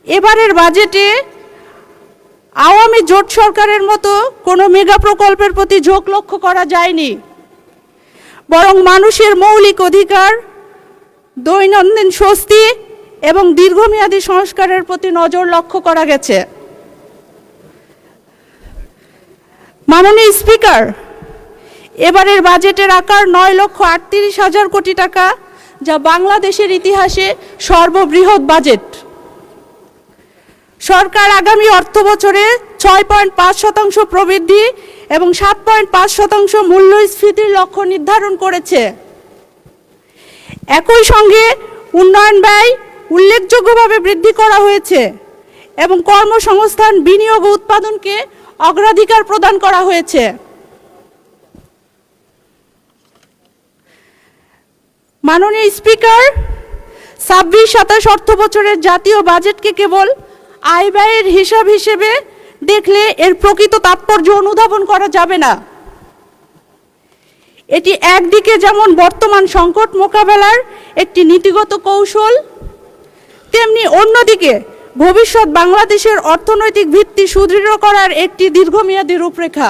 এবারের বাজেটে আওয়ামী জোট সরকারের মতো কোনো মেগা প্রকল্পের প্রতি ঝোঁক লক্ষ্য করা যায়নি, বরং মানুষের মৌলিক অধিকার, দৈনন্দিন স্বস্তি এবং দীর্ঘমেয়াদী সংস্কারের প্রতি নজর লক্ষ্য করা গেছে। মাননীয় স্পিকার, এবারের বাজেটের আকার 9,38,000 কোটি টাকা, যা বাংলাদেশের ইতিহাসে সর্ববৃহৎ বাজেট। সরকার আগামী অর্থ বছরে 6.5% প্রবৃদ্ধি এবং 7.5% মূল্যস্ফীতির লক্ষ্য নির্ধারণ করেছে। একই সঙ্গে উন্নয়ন ব্যয় উল্লেখযোগ্যভাবে বৃদ্ধি করা হয়েছে এবং কর্মসংস্থান, বিনিয়োগ ও উৎপাদনকে অগ্রাধিকার প্রদান করা হয়েছে। মাননীয় স্পিকার, 26-27 অর্থ বছরের জাতীয় বাজেটকে কেবল আয় ব্যয়ের হিসাব হিসেবে দেখলে এর প্রকৃত তাৎপর্য অনুধাবন করা যাবে না। এটি একদিকে যেমন বর্তমান সংকট মোকাবেলার একটি নীতিগত কৌশল, তেমনি অন্যদিকে ভবিষ্যৎ বাংলাদেশের অর্থনৈতিক ভিত্তি সুদৃঢ় করার একটি দীর্ঘমেয়াদী রূপরেখা।